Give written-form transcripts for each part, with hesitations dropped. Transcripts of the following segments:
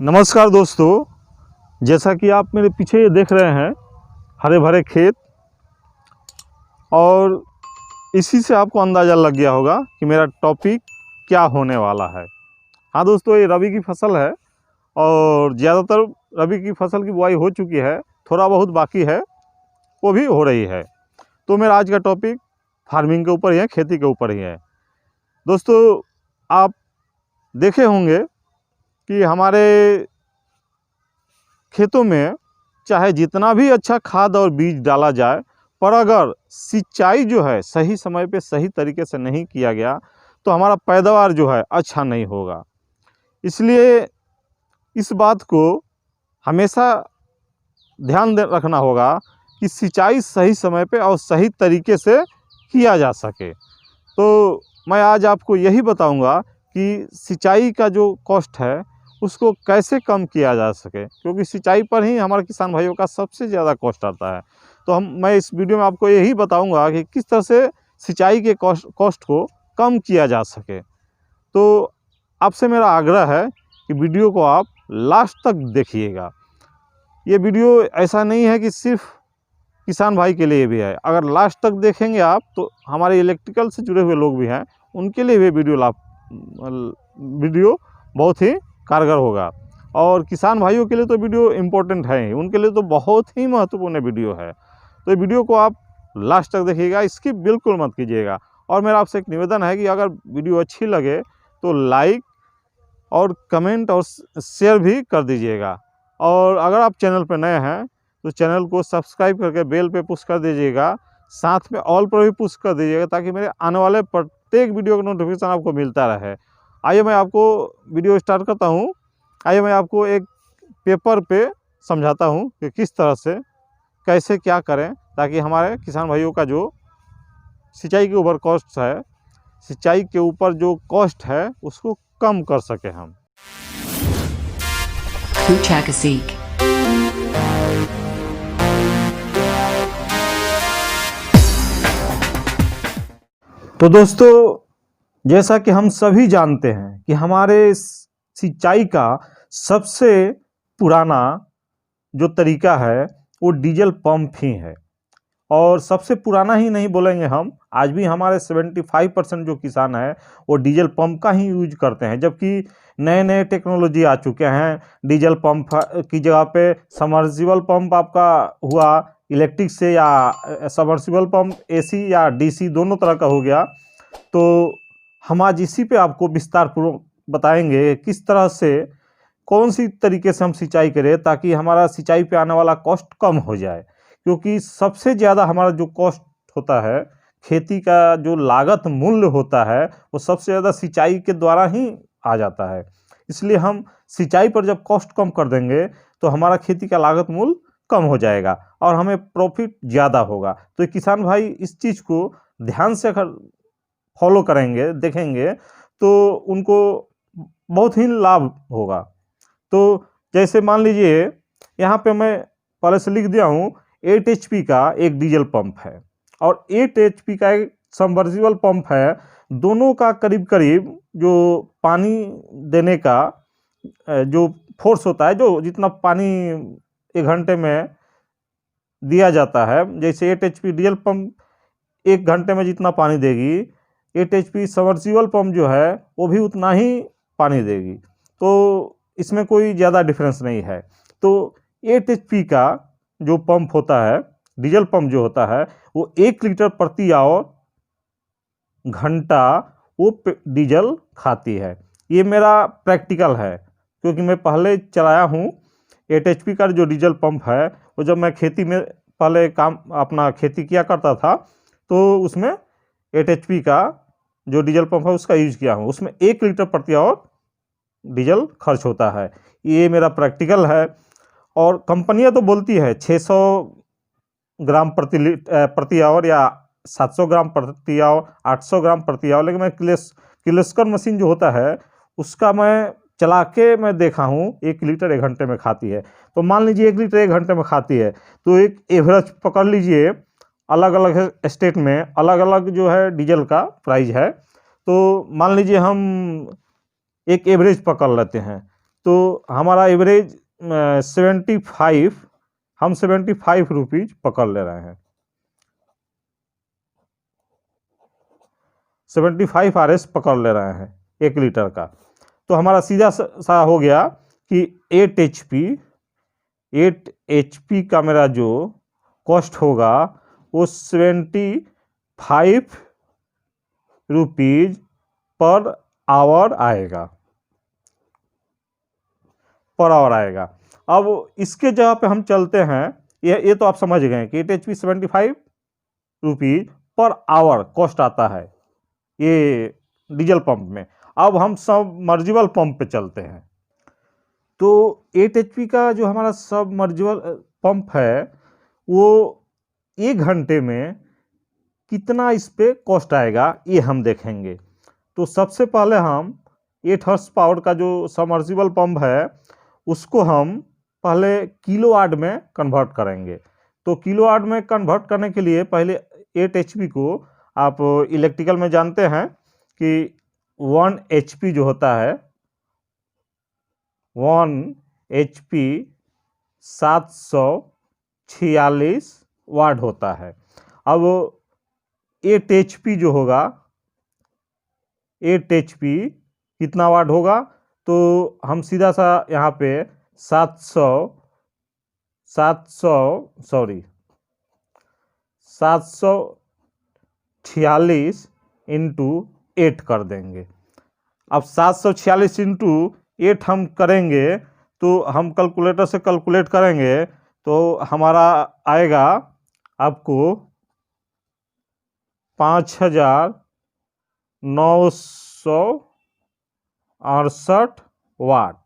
नमस्कार दोस्तों, जैसा कि आप मेरे पीछे ये देख रहे हैं हरे भरे खेत, और इसी से आपको अंदाज़ा लग गया होगा कि मेरा टॉपिक क्या होने वाला है। हाँ दोस्तों, ये रबी की फसल है और ज़्यादातर रबी की फसल की बुआई हो चुकी है, थोड़ा बहुत बाकी है, वो भी हो रही है। तो मेरा आज का टॉपिक फार्मिंग के ऊपर ही है, खेती के ऊपर ही है। दोस्तों, आप देखे होंगे कि हमारे खेतों में चाहे जितना भी अच्छा खाद और बीज डाला जाए, पर अगर सिंचाई जो है सही समय पे सही तरीके से नहीं किया गया तो हमारा पैदावार जो है अच्छा नहीं होगा। इसलिए इस बात को हमेशा ध्यान रखना होगा कि सिंचाई सही समय पे और सही तरीके से किया जा सके। तो मैं आज आपको यही बताऊंगा कि सिंचाई का जो कॉस्ट है उसको कैसे कम किया जा सके, क्योंकि सिंचाई पर ही हमारे किसान भाइयों का सबसे ज़्यादा कॉस्ट आता है। तो मैं इस वीडियो में आपको यही बताऊंगा कि किस तरह से सिंचाई के कॉस्ट को कम किया जा सके। तो आपसे मेरा आग्रह है कि वीडियो को आप लास्ट तक देखिएगा। ये वीडियो ऐसा नहीं है कि सिर्फ किसान भाई के लिए भी है, अगर लास्ट तक देखेंगे आप तो हमारे इलेक्ट्रिकल से जुड़े हुए लोग भी हैं, उनके लिए भी वीडियो बहुत ही कारगर होगा। और किसान भाइयों के लिए तो वीडियो इम्पोर्टेंट है ही, उनके लिए तो बहुत ही महत्वपूर्ण वीडियो है। तो ये वीडियो को आप लास्ट तक देखिएगा, स्किप बिल्कुल मत कीजिएगा। और मेरा आपसे एक निवेदन है कि अगर वीडियो अच्छी लगे तो लाइक और कमेंट और शेयर भी कर दीजिएगा। और अगर आप चैनल पर नए हैं तो चैनल को सब्सक्राइब करके बेल पे पुश कर दीजिएगा, साथ में ऑल पर भी पुश कर दीजिएगा, ताकि मेरे आने वाले प्रत्येक वीडियो का नोटिफिकेशन आपको मिलता रहे। आइए मैं आपको वीडियो स्टार्ट करता हूँ। आइए मैं आपको एक पेपर पे समझाता हूँ कि किस तरह से कैसे क्या करें ताकि हमारे किसान भाइयों का जो सिंचाई के ऊपर कॉस्ट है, सिंचाई के ऊपर जो कॉस्ट है उसको कम कर सके हम। तो दोस्तों, जैसा कि हम सभी जानते हैं कि हमारे सिंचाई का सबसे पुराना जो तरीका है वो डीजल पंप ही है। और सबसे पुराना ही नहीं बोलेंगे हम, आज भी हमारे 75% जो किसान है वो डीजल पंप का ही यूज करते हैं, जबकि नए नए टेक्नोलॉजी आ चुके हैं। डीजल पंप की जगह पे समर्सिबल पंप आपका हुआ इलेक्ट्रिक से, या सबमर्सिबल पंप एसी या डीसी दोनों तरह का हो गया। तो हम आज इसी पे आपको विस्तार पूर्वक बताएंगे किस तरह से, कौन सी तरीके से हम सिंचाई करें ताकि हमारा सिंचाई पे आने वाला कॉस्ट कम हो जाए। क्योंकि सबसे ज़्यादा हमारा जो कॉस्ट होता है, खेती का जो लागत मूल्य होता है, वो सबसे ज़्यादा सिंचाई के द्वारा ही आ जाता है। इसलिए हम सिंचाई पर जब कॉस्ट कम कर देंगे तो हमारा खेती का लागत मूल्य कम हो जाएगा और हमें प्रॉफिट ज़्यादा होगा। तो किसान भाई इस चीज़ को ध्यान से अगर फॉलो करेंगे, देखेंगे, तो उनको बहुत ही लाभ होगा। तो जैसे मान लीजिए यहाँ पे मैं पहले से लिख दिया हूँ, 8 HP का एक डीजल पंप है और 8 HP का एक सबमर्सिबल पंप है। दोनों का करीब करीब जो पानी देने का जो फोर्स होता है, जो जितना पानी एक घंटे में दिया जाता है, जैसे 8 HP डीजल पंप एक घंटे में जितना पानी देगी, 8 HP सबमर्सिबल पंप जो है वो भी उतना ही पानी देगी। तो इसमें कोई ज़्यादा डिफरेंस नहीं है। तो 8 HP का जो पंप होता है, डीजल पंप जो होता है, वो 1 लीटर प्रति आवर घंटा वो डीजल खाती है। ये मेरा प्रैक्टिकल है, क्योंकि मैं पहले चलाया हूँ। 8 HP का जो डीजल पंप है वो जब मैं खेती में पहले काम अपना खेती किया करता था तो उसमें 8 HP का जो डीजल पंप है उसका यूज किया हूँ। उसमें 1 लीटर प्रति आवर डीजल खर्च होता है। ये मेरा प्रैक्टिकल है। और कंपनियां तो बोलती है 600 ग्राम प्रति आवर या 700 ग्राम प्रति आवर, 800 ग्राम प्रति आवर, लेकिन मैं किर्लोस्कर मशीन जो होता है उसका मैं चला के मैं देखा हूँ 1 लीटर 1 घंटे में खाती है। तो मान लीजिए 1 लीटर 1 घंटे में खाती है, तो एक एवरेज पकड़ लीजिए, अलग अलग स्टेट में अलग अलग जो है डीजल का प्राइस है। तो मान लीजिए हम एक एवरेज पकड़ लेते हैं, तो हमारा एवरेज 75, हम 75 रुपीज पकड़ ले रहे हैं। 75 RS पकड़ ले रहे हैं 1 लीटर का। तो हमारा सीधा सा हो गया कि 8 HP का मेरा जो कॉस्ट होगा वो 75 रुपीज पर आवर आएगा, पर आवर आएगा। अब इसके जगह पे हम चलते हैं, ये तो आप समझ गए कि 8 HP 75 rupees per hour cost आता है ये डीजल पंप में। अब हम सबमर्जिबल पंप पे चलते हैं। तो 8 HP का जो हमारा सबमर्जिबल पंप है वो 1 घंटे में कितना इस पे कॉस्ट आएगा ये हम देखेंगे। तो सबसे पहले हम 8 हॉर्स पावर का जो सबमर्सिबल पंप है उसको हम पहले किलोवाट में कन्वर्ट करेंगे। तो किलोवाट में कन्वर्ट करने के लिए पहले 8 HP को आप इलेक्ट्रिकल में जानते हैं कि 1 HP जो होता है 1 HP 746 वाट होता है। अब 8 HP जो होगा 8 HP कितना वाट होगा, तो हम सीधा सा यहाँ पे 746 इंटू 8 कर देंगे। अब 746 इंटू 8 हम करेंगे तो हम कैलकुलेटर से कैलकुलेट करेंगे तो हमारा आएगा आपको 5968 वाट।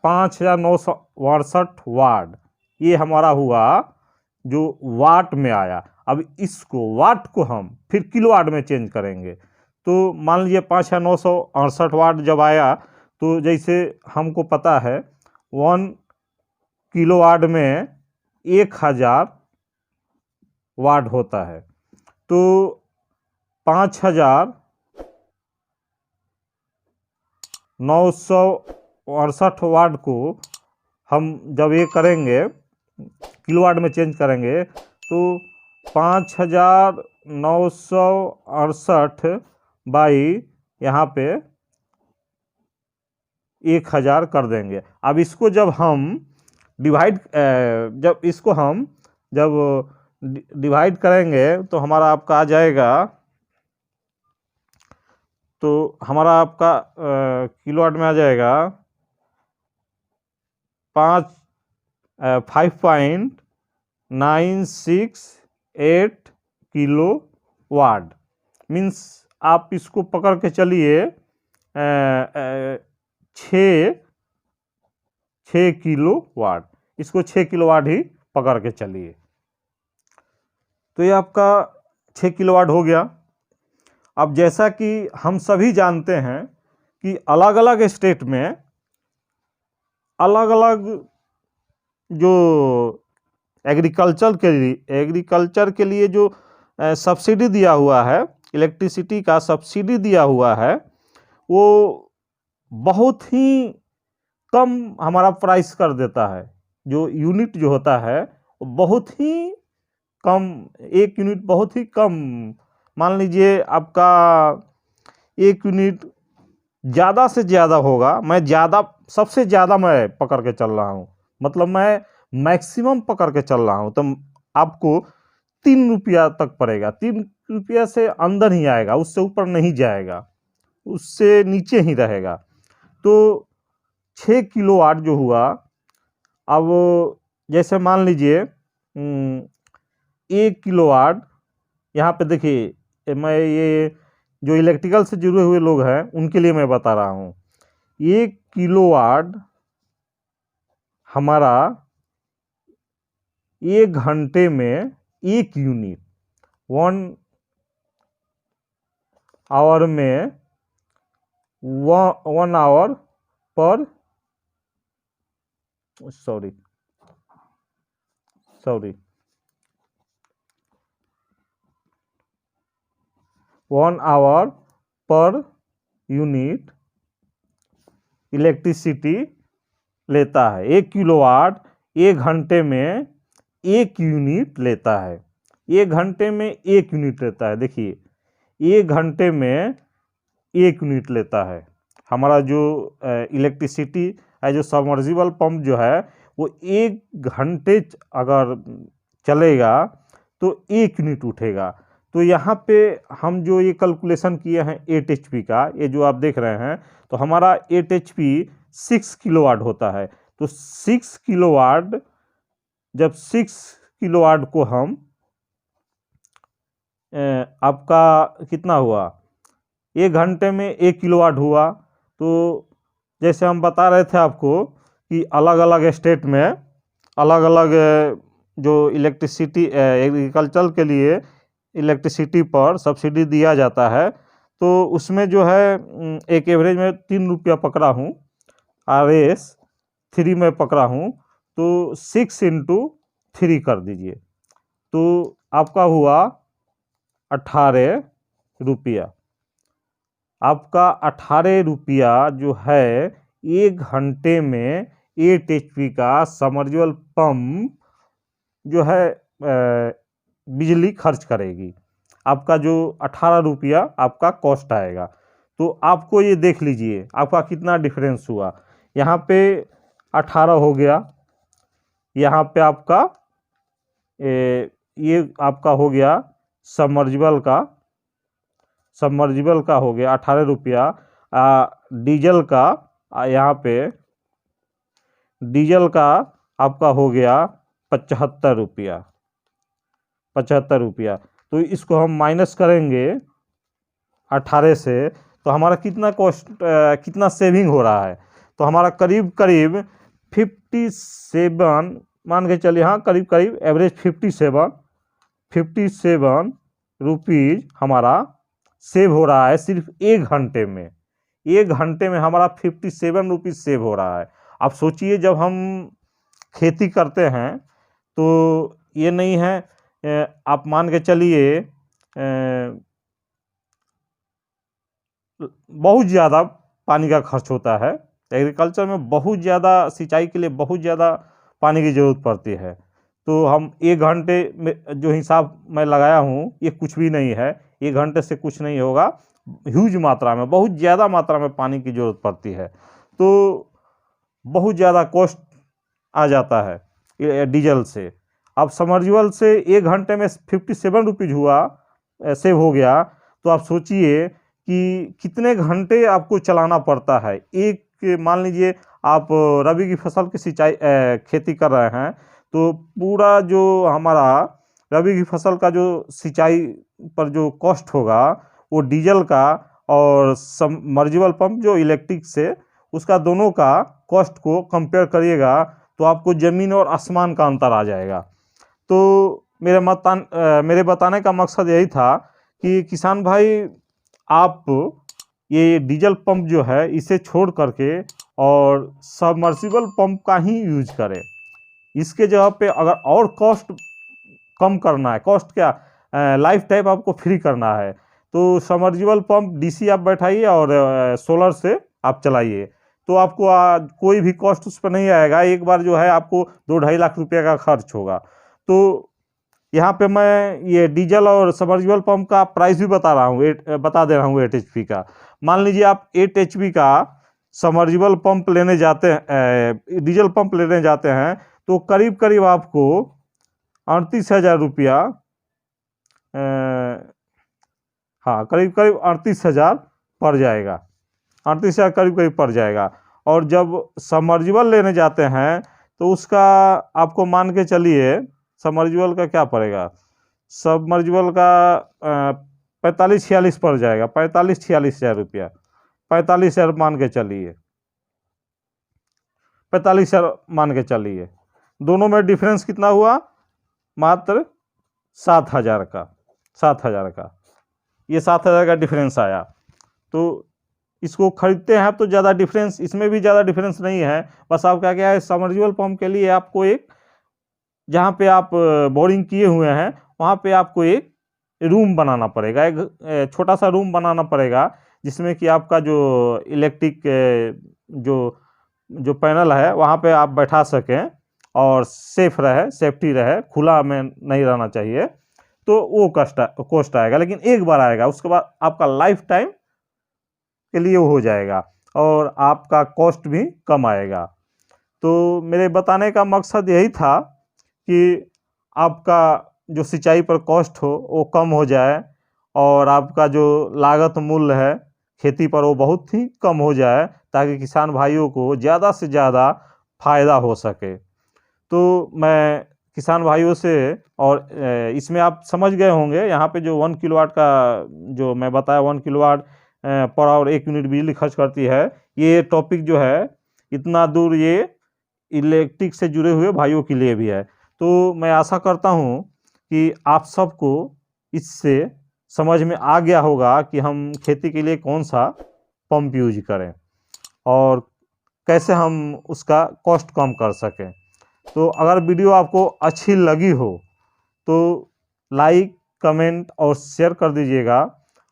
5968 वाट ये हमारा हुआ जो वाट में आया। अब इसको वाट को हम फिर किलोवाट में चेंज करेंगे। तो मान लीजिए 5968 वाट जब आया तो जैसे हमको पता है 1 किलोवाट में 1000 वाट होता है। तो 5968 वाट को हम जब ये करेंगे किलोवाट में चेंज करेंगे तो 5968 बाई यहाँ पे 1000 कर देंगे। अब इसको जब हम डिवाइड करेंगे तो हमारा आपका आ जाएगा, तो हमारा आपका किलोवाट में आ जाएगा 5.968 किलो वाट। मीन्स आप इसको पकड़ के चलिए 6 किलो वाट, इसको 6 किलो वाट ही पकड़ के चलिए। तो ये आपका 6 किलो वाट हो गया। अब जैसा कि हम सभी जानते हैं कि अलग अलग स्टेट में अलग अलग जो एग्रीकल्चर के लिए जो सब्सिडी दिया हुआ है, इलेक्ट्रिसिटी का सब्सिडी दिया हुआ है, वो बहुत ही कम हमारा प्राइस कर देता है। जो यूनिट जो होता है वो बहुत ही कम, 1 यूनिट बहुत ही कम। मान लीजिए आपका 1 यूनिट ज़्यादा से ज़्यादा होगा, सबसे ज़्यादा मैं पकड़ के चल रहा हूँ, मतलब मैं मैक्सिमम पकड़ के चल रहा हूँ, तो आपको 3 रुपया तक पड़ेगा। 3 रुपया से अंदर ही आएगा, उससे ऊपर नहीं जाएगा, उससे नीचे ही रहेगा। तो 6 किलोवाट जो हुआ, अब जैसे मान लीजिए 1 किलोवाट, यहाँ पे देखिए मैं ये जो इलेक्ट्रिकल से जुड़े हुए लोग हैं उनके लिए मैं बता रहा हूँ। 1 किलोवाट हमारा 1 घंटे में 1 यूनिट, 1 आवर में 1 आवर पर 1 आवर पर यूनिट इलेक्ट्रिसिटी लेता है। 1 किलोवाट 1 घंटे में 1 यूनिट लेता है। 1 घंटे में 1 यूनिट लेता है। देखिए 1 घंटे में 1 यूनिट लेता है। हमारा जो इलेक्ट्रिसिटी है, जो सबमर्सिबल पंप जो है वो 1 घंटे अगर चलेगा तो 1 यूनिट उठेगा। तो यहाँ पे हम जो ये कैलकुलेशन किए हैं 8 HP का, ये जो आप देख रहे हैं, तो हमारा 8 HP 6 किलोवाट होता है। तो 6 किलोवाट, जब 6 किलोवाट को हम आपका कितना हुआ, 1 घंटे में 1 किलोवाट हुआ। तो जैसे हम बता रहे थे आपको कि अलग अलग स्टेट में अलग अलग जो इलेक्ट्रिसिटी एग्रीकल्चर के लिए इलेक्ट्रिसिटी पर सब्सिडी दिया जाता है, तो उसमें जो है एक एवरेज में 3 रुपया पकड़ा हूँ, RS 3 में पकड़ा हूँ, तो 6 × 3 कर दीजिए, तो आपका हुआ 18 रुपया। आपका 18 रुपया जो है 1 घंटे में 8 HP का सबमर्सिबल पंप जो है बिजली खर्च करेगी। आपका जो 18 रुपया आपका कॉस्ट आएगा। तो आपको ये देख लीजिए आपका कितना डिफरेंस हुआ। यहाँ पे 18 हो गया, यहाँ पे आपका ये आपका हो गया सबमर्सिबल का हो गया 18 रुपया। डीजल का यहाँ पे डीजल का आपका हो गया 75 रुपया। 75 रुपया। तो इसको हम माइनस करेंगे 18 से, तो हमारा कितना कॉस्ट कितना सेविंग हो रहा है, तो हमारा करीब करीब 57 मान के चलिए, हाँ करीब करीब एवरेज 57 रुपीज़ हमारा सेव हो रहा है सिर्फ 1 घंटे में। 1 घंटे में हमारा 57 रुपीज़ सेव हो रहा है। आप सोचिए जब हम खेती करते हैं तो ये नहीं है, आप मान के चलिए बहुत ज़्यादा पानी का खर्च होता है एग्रीकल्चर में, बहुत ज़्यादा सिंचाई के लिए बहुत ज़्यादा पानी की ज़रूरत पड़ती है। तो हम 1 घंटे में जो हिसाब मैं लगाया हूँ ये कुछ भी नहीं है, 1 घंटे से कुछ नहीं होगा। ह्यूज मात्रा में, बहुत ज़्यादा मात्रा में पानी की ज़रूरत पड़ती है, तो बहुत ज़्यादा कॉस्ट आ जाता है डीजल से। अब सबमर्सिबल से 1 घंटे में 57 रुपीज़ हुआ सेव हो गया, तो आप सोचिए कि कितने घंटे आपको चलाना पड़ता है। एक मान लीजिए आप रबी की फसल की सिंचाई खेती कर रहे हैं, तो पूरा जो हमारा रबी की फसल का जो सिंचाई पर जो कॉस्ट होगा वो डीजल का और सबमर्सिबल पंप जो इलेक्ट्रिक से, उसका दोनों का कॉस्ट को कंपेयर करिएगा तो आपको ज़मीन और आसमान का अंतर आ जाएगा। तो मेरे बताने का मकसद यही था कि किसान भाई आप ये डीजल पंप जो है इसे छोड़ करके और सबमर्सिबल पंप का ही यूज करें। इसके जगह पे अगर और कॉस्ट कम करना है, कॉस्ट क्या लाइफ टाइम आपको फ्री करना है, तो सबमर्सिबल पंप DC आप बैठाइए और सोलर से आप चलाइए, तो आपको कोई भी कॉस्ट उस पर नहीं आएगा। एक बार जो है आपको 2-2.5 लाख रुपये का खर्च होगा। तो यहाँ पे मैं ये डीजल और सबमर्सिबल पंप का प्राइस भी बता दे रहा हूँ 8 HP का। मान लीजिए आप 8 HP का सबमर्सिबल पंप लेने जाते हैं, डीजल पंप लेने जाते हैं, तो करीब करीब आपको 38,000 रुपया, हाँ करीब करीब 38,000 पड़ जाएगा, 38,000 करीब करीब पड़ जाएगा। और जब सबमर्सिबल लेने जाते हैं तो उसका आपको मान के चलिए सबमर्सिबल का क्या पड़ेगा, सबमर्सिबल का 45-46 पड़ जाएगा, 45-46,000 रुपया, 45,000 मान के चलिए, 45,000 मान के चलिए। दोनों में डिफरेंस कितना हुआ, मात्र 7,000 का, 7,000 का, ये 7,000 का डिफरेंस आया। तो इसको खरीदते हैं आप तो ज़्यादा डिफरेंस, इसमें भी ज़्यादा डिफरेंस नहीं है। बस आपका क्या है, सबमर्सिबल पंप के लिए आपको एक, जहाँ पे आप बोरिंग किए हुए हैं वहाँ पे आपको एक रूम बनाना पड़ेगा, एक छोटा सा रूम बनाना पड़ेगा, जिसमें कि आपका जो इलेक्ट्रिक जो जो पैनल है वहाँ पे आप बैठा सकें और सेफ्टी रहे, खुला में नहीं रहना चाहिए, तो वो कॉस्ट आएगा। लेकिन एक बार आएगा, उसके बाद आपका लाइफ टाइम के लिए वो हो जाएगा और आपका कॉस्ट भी कम आएगा। तो मेरे बताने का मकसद यही था कि आपका जो सिंचाई पर कॉस्ट हो वो कम हो जाए और आपका जो लागत मूल्य है खेती पर वो बहुत ही कम हो जाए, ताकि किसान भाइयों को ज़्यादा से ज़्यादा फ़ायदा हो सके। तो मैं किसान भाइयों से, और इसमें आप समझ गए होंगे यहाँ पे जो 1 किलोवाट का जो मैं बताया 1 किलोवाट पर आवर 1 यूनिट बिजली खर्च करती है, ये टॉपिक जो है इतना दूर ये इलेक्ट्रिक से जुड़े हुए भाइयों के लिए भी है। तो मैं आशा करता हूँ कि आप सबको इससे समझ में आ गया होगा कि हम खेती के लिए कौन सा पंप यूज करें और कैसे हम उसका कॉस्ट कम कर सकें। तो अगर वीडियो आपको अच्छी लगी हो तो लाइक, कमेंट और शेयर कर दीजिएगा,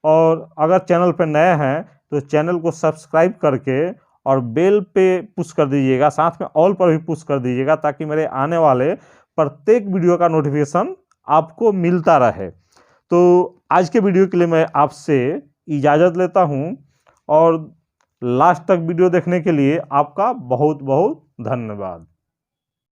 और अगर चैनल पर नए हैं तो चैनल को सब्सक्राइब करके और बेल पे पुश कर दीजिएगा, साथ में ऑल पर भी पुश कर दीजिएगा, ताकि मेरे आने वाले प्रत्येक वीडियो का नोटिफिकेशन आपको मिलता रहे। तो आज के वीडियो के लिए मैं आपसे इजाज़त लेता हूं, और लास्ट तक वीडियो देखने के लिए आपका बहुत बहुत धन्यवाद।